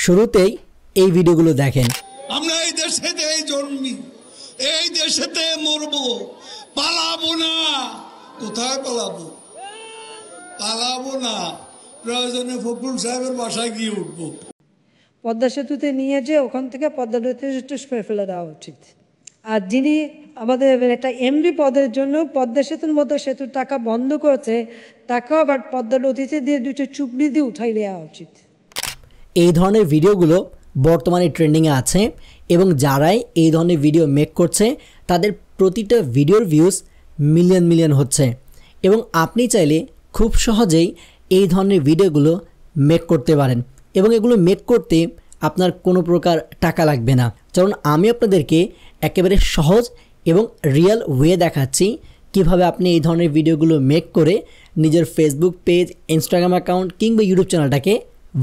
শুরুতেই এই ভিডিওগুলো দেখেন। আমরা এই দেশেতেই জন্মি, এই দেশেতে মরবো, পালাবো না। কোথায় পালাবো? পালাবো না, প্রয়োজনে ফখরুল সাহেবের বাসায় গিয়ে উঠবো। পদ্মা সেতুতে নিয়ে যে ওখান থেকে পদ্মা নদীতে একটু ফেলে দেওয়া উচিত। আর যিনি আমাদের একটা এমডি পদের জন্য পদ্মা সেতুর মতো সেতুর টাকা বন্ধ করেছে, তাকেও আবার পদ্মা নদীতে দিয়ে দুটো চুপড়ি দিয়ে উঠাই দেওয়া উচিত। এই ধরনের ভিডিওগুলো বর্তমানে ট্রেন্ডিংয়ে আছে এবং যারাই এই ধরনের ভিডিও মেক করছে তাদের প্রতিটা ভিডিওর ভিউজ মিলিয়ন মিলিয়ন হচ্ছে এবং আপনি চাইলে খুব সহজেই এই ধরনের ভিডিওগুলো মেক করতে পারেন এবং এগুলো মেক করতে আপনার কোনো প্রকার টাকা লাগবে না। কারণ আমি আপনাদেরকে একেবারে সহজ এবং রিয়েল ওয়ে দেখাচ্ছি কিভাবে আপনি এই ধরনের ভিডিওগুলো মেক করে নিজের ফেসবুক পেজ, ইনস্টাগ্রাম অ্যাকাউন্ট কিংবা ইউটিউব চ্যানেলটাকে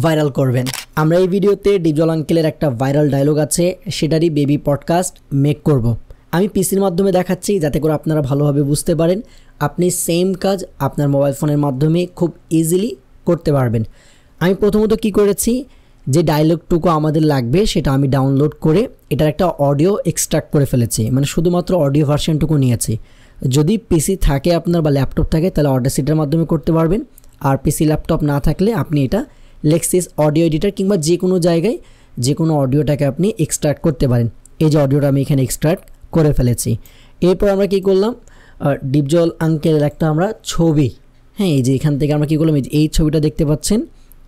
ভাইরাল করবেন। আমরা এই ভিডিওতে ডিপজল আঙ্কেলের একটা ভাইরাল ডায়লগ আছে, সেটারই বেবি পডকাস্ট মেক করব। আমি পিসির মাধ্যমে দেখাচ্ছি যাতে করে আপনারা ভালোভাবে বুঝতে পারেন। আপনি সেম কাজ আপনার মোবাইল ফোনের মাধ্যমে খুব ইজিলি করতে পারবেন। আমি প্রথমত কি করেছি, যে ডায়লগটুকু আমাদের লাগবে সেটা আমি ডাউনলোড করে এটার একটা অডিও এক্সট্রাক্ট করে ফেলেছি, মানে শুধুমাত্র অডিও ভার্সনটুকু নিয়েছি। যদি পিসি থাকে আপনার বা ল্যাপটপ থাকে তাহলে অডাসিটির মাধ্যমে করতে পারবেন, আর পিসি ল্যাপটপ না থাকলে আপনি এটা লেক্সিস অডিও এডিটর কিংবা যে কোনো জায়গায় যে কোনো অডিওটাকে আপনি এক্সট্রাক্ট করতে পারেন। এই যে অডিওটা আমি এখানে এক্সট্রাক্ট করে ফেলেছি। এরপর আমরা কি করলাম, ডিপজল আঙ্কেলের একটা আমরা ছবি, হ্যাঁ এই যে এখান থেকে আমরা কী করলাম, এই ছবিটা দেখতে পাচ্ছেন,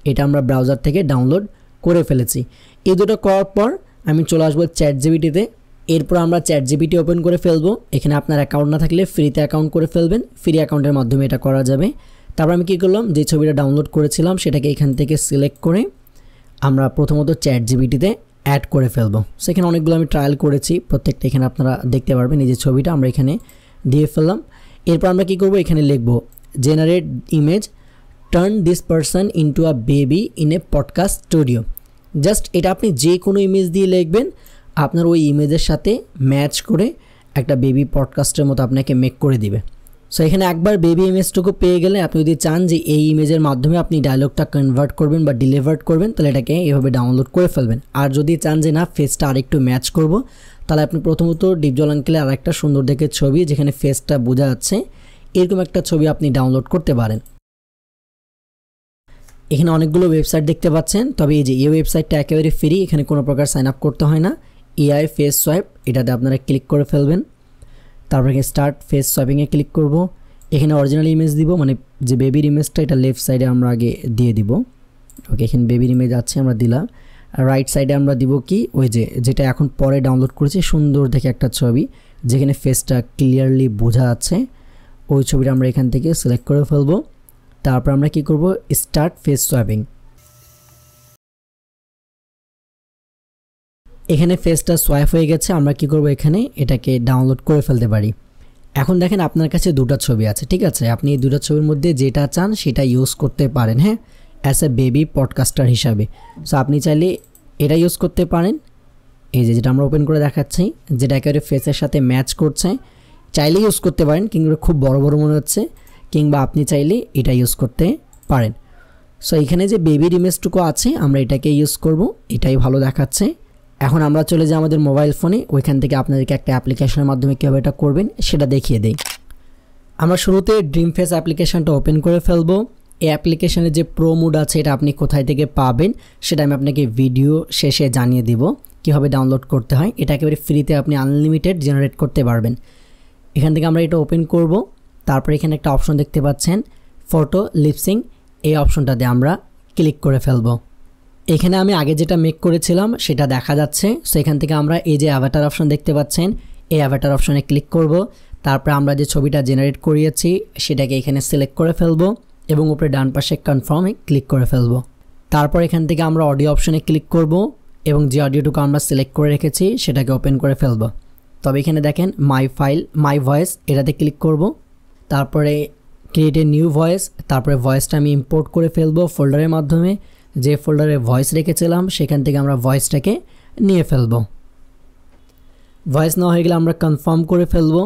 এটা আমরা ব্রাউজার থেকে ডাউনলোড করে ফেলেছি। এই দুটো করার পর আমি চলে আসবো চ্যাট জিপিটিতে। এরপর আমরা চ্যাট জিপিটি ওপেন করে ফেলবো। এখানে আপনার অ্যাকাউন্ট না থাকলে ফ্রিতে অ্যাকাউন্ট করে ফেলবেন, ফ্রি অ্যাকাউন্টের মাধ্যমে এটা করা যাবে। তারপর আমি কী করলাম, যে ছবিটা ডাউনলোড করেছিলাম সেটাকে এখান থেকে সিলেক্ট করে আমরা প্রথমত চ্যাট জিপিটিতে অ্যাড করে ফেলবো। সেখানে অনেকগুলো আমি ট্রায়াল করেছি, প্রত্যেকটা এখানে আপনারা দেখতে পারবেন। এই যে ছবিটা আমরা এখানে দিয়ে ফেললাম। এরপর আমরা কী করবো, এখানে লিখবো generate image, turn this person into a baby in a podcast studio. Just এটা আপনি যে কোনো ইমেজ দিয়ে লিখবেন, আপনার ওই ইমেজের সাথে ম্যাচ করে একটা বেবি পডকাস্টের মতো আপনাকে মেক করে দিবে। সো এখানে একবার বেবি ইমেজটুকু পেয়ে গেলে আপনি যদি চান যে এই ইমেজের মাধ্যমে আপনি ডায়লগটা কনভার্ট করবেন বা ডিলিভার্ট করবেন, তাহলে এটাকে এভাবে ডাউনলোড করে ফেলবেন। আর যদি চান যে না ফেসটা আরেকটু ম্যাচ করব, তাহলে আপনি প্রথমত ডিপজল আঙ্কেলের আরেকটা সুন্দর দেখে ছবি যেখানে ফেসটা বোঝা যাচ্ছে এরকম একটা ছবি আপনি ডাউনলোড করতে পারেন। এখানে অনেকগুলো ওয়েবসাইট দেখতে পাচ্ছেন, তবে এই যে এই ওয়েবসাইটটা একেবারে ফ্রি, এখানে কোনো প্রকার সাইন আপ করতে হয় না। এআই ফেস সোয়াইপ, এটাতে আপনারা ক্লিক করে ফেলবেন। তারপর এখানে স্টার্ট ফেস সোয়াইপিংয়ে ক্লিক করব। এখানে অরিজিনাল ইমেজ দিব, মানে যে বেবির ইমেজটা এটা লেফট সাইডে আমরা আগে দিয়ে দিব। ওকে, এখানে বেবির ইমেজ আছে আমরা দিলাম। আর রাইট সাইডে আমরা দিব কি, ওই যে যেটা এখন পরে ডাউনলোড করেছি সুন্দর দেখে একটা ছবি যেখানে ফেসটা ক্লিয়ারলি বোঝা যাচ্ছে, ওই ছবিটা আমরা এখান থেকে সিলেক্ট করে ফেলবো। তারপর আমরা কি করব, স্টার্ট ফেস সোয়াইপিং। এখানে ফেসটা সোয়াইপ হয়ে গেছে, আমরা কি করব, এখানে এটাকে ডাউনলোড করে ফেলতে পারি। এখন দেখেন আপনার কাছে দুটো ছবি আছে, ঠিক আছে, আপনি এই দুটো ছবির মধ্যে যেটা চান সেটা ইউজ করতে পারেন, হ্যাঁ, অ্যাজ এ বেবি পডকাস্টার হিসাবে। সো আপনি চাইলে এটা ইউজ করতে পারেন। এই যে যেটা আমরা ওপেন করে দেখাচ্ছি, যেটা একেবারে ফেসের সাথে ম্যাচ করছে, চাইলে ইউজ করতে পারেন, কিন্তু খুব বড় বড় মনে হচ্ছে, কিংবা আপনি চাইলে এটা ইউজ করতে পারেন। সো এখানে যে বেবির ইমেজটুকু আছে আমরা এটাকে ইউজ করব, এটাই ভালো দেখাচ্ছে। এখন আমরা চলে যাই আমাদের মোবাইল ফোনে, ওইখান থেকে আপনাদেরকে একটা অ্যাপ্লিকেশনের মাধ্যমে কীভাবে এটা করবেন সেটা দেখিয়ে দেই। আমরা শুরুতে ড্রিম ফেস অ্যাপ্লিকেশনটা ওপেন করে ফেলবো। এই অ্যাপ্লিকেশনের যে প্রো মোড আছে এটা আপনি কোথায় থেকে পাবেন সেটা আমি আপনাকে ভিডিও শেষে জানিয়ে দিব কীভাবে ডাউনলোড করতে হয়। এটা একেবারে ফ্রিতে আপনি আনলিমিটেড জেনারেট করতে পারবেন। এখান থেকে আমরা এটা ওপেন করব। তারপর এখানে একটা অপশন দেখতে পাচ্ছেন ফটো লিপসিং, এই অপশনটাতে আমরা ক্লিক করে ফেলবো। এখানে আমি আগে যেটা মেক করেছিলাম সেটা দেখা যাচ্ছে। সো এখান থেকে আমরা এই যে অ্যাভাটার অপশন দেখতে পাচ্ছেন, এই অ্যাভাটার অপশনে ক্লিক করব। তারপর আমরা যে ছবিটা জেনারেট করিয়েছি সেটাকে এখানে সিলেক্ট করে ফেলবো এবং উপরে ডান পাশে কনফার্মে ক্লিক করে ফেলবো। তারপর এখান থেকে আমরা অডিও অপশনে ক্লিক করব এবং যে অডিওটুকু আমরা সিলেক্ট করে রেখেছি সেটাকে ওপেন করে ফেলবো। তবে এখানে দেখেন মাই ফাইল, মাই ভয়েস, এটাতে ক্লিক করব। তারপরে ক্রিয়েট এ নিউ ভয়েস, তারপরে ভয়েসটা আমি ইম্পোর্ট করে ফেলবো ফোল্ডারের মাধ্যমে। যে ফোল্ডারে ভয়েস রেখেছিলাম সেখান থেকে আমরা ভয়েসটাকে নিয়ে ফেলবো। ভয়েস নেওয়া হয়ে গেলে আমরা কনফার্ম করে ফেলবো।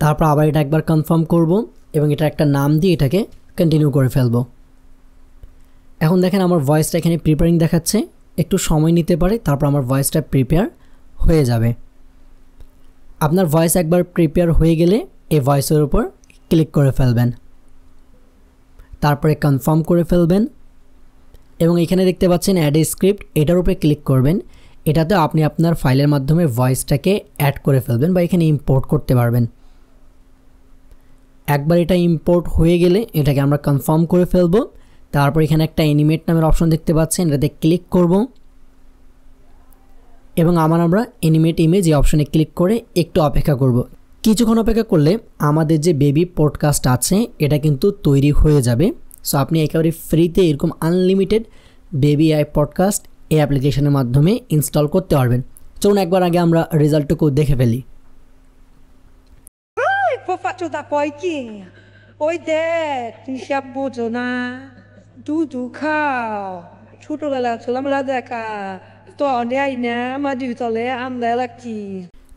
তারপর আবার এটা একবার কনফার্ম করব এবং এটা একটা নাম দিয়ে এটাকে কন্টিনিউ করে ফেলবো। এখন দেখেন আমার ভয়েসটা এখানে প্রিপেয়ারিং দেখাচ্ছে, একটু সময় নিতে পারে, তারপর আমার ভয়েসটা প্রিপেয়ার হয়ে যাবে। আপনার ভয়েস একবার প্রিপেয়ার হয়ে গেলে এই ভয়েসের উপর ক্লিক করে ফেলবেন, তারপরে কনফার্ম করে ফেলবেন এবং এখানে দেখতে পাচ্ছেন অ্যাড এ স্ক্রিপ্ট, এটার উপরে ক্লিক করবেন। এটাতে আপনি আপনার ফাইলের মাধ্যমে ভয়েসটাকে অ্যাড করে ফেলবেন বা এখানে ইম্পোর্ট করতে পারবেন। একবার এটা ইম্পোর্ট হয়ে গেলে এটাকে আমরা কনফার্ম করে ফেলব। তারপর এখানে একটা অ্যানিমেট নামের অপশন দেখতে পাচ্ছেন, এটাতে ক্লিক করব এবং আমরা অ্যানিমেট ইমেজ এই অপশনে ক্লিক করে একটু অপেক্ষা করব। কিছুক্ষণ অপেক্ষা করলে আমাদের যে বেবি পডকাস্ট আছে এটা কিন্তু তৈরি হয়ে যাবে। সো আপনি একেবারে ফ্রিতে এরকম আনলিমিটেড বেবি এআই পডকাস্ট এই অ্যাপ্লিকেশনের মাধ্যমে ইনস্টল করতে পারবেন। চলুন একবার আগে আমরা রেজাল্টটুকু দেখে ফেলি। Faccio da poi ওই দেখ হিসাব বোঝো না, দুধু খাও, ছোটবেলা ছিলাম দেখা তো নেই না মাটি তলে আমরা রাখি।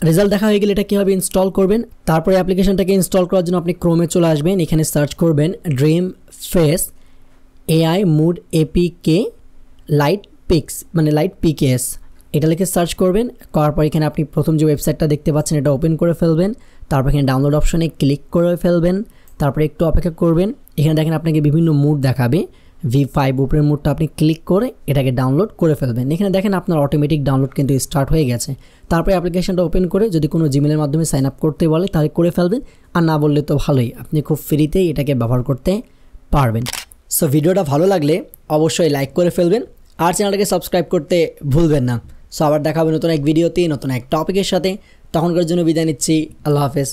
রেজাল্ট দেখা হয়ে গেলে এটা কীভাবে ইনস্টল করবেন, তারপরে অ্যাপ্লিকেশনটাকে ইনস্টল করার জন্য আপনি ক্রোমে চলে আসবেন, এখানে সার্চ করবেন dream face AI mood APK light pix মানে লাইট পিকেএস, এটা লিখে সার্চ করবেন। করার পর এখানে আপনি প্রথম যে ওয়েবসাইটটা দেখতে পাচ্ছেন এটা ওপেন করে ফেলবেন, তারপর এখানে ডাউনলোড অপশনে ক্লিক করে ফেলবেন, তারপরে একটু অপেক্ষা করবেন। এখানে দেখেন আপনাকে বিভিন্ন মুড দেখাবে, V5 উপরের মুডটা আপনি ক্লিক করে এটাকে ডাউনলোড করে ফেলবেন। এখানে দেখেন আপনার অটোমেটিক ডাউনলোড কিন্তু স্টার্ট হয়ে গেছে। তারপরে অ্যাপ্লিকেশনটা ওপেন করে যদি কোনো জিমেলের মাধ্যমে সাইন আপ করতে বলে তাহলে করে ফেলবেন, আর না বললে তো ভালোই, আপনি খুব ফ্রিতেই এটাকে ব্যবহার করতে পারবেন। সো ভিডিওটা ভালো লাগলে অবশ্যই লাইক করে ফেলবেন আর চ্যানেলটাকে সাবস্ক্রাইব করতে ভুলবেন না। সো আবার দেখা হবে নতুন এক ভিডিওতে নতুন এক টপিকের সাথে, তখনকার জন্য বিদায় নিচ্ছি। আল্লাহ হাফেজ।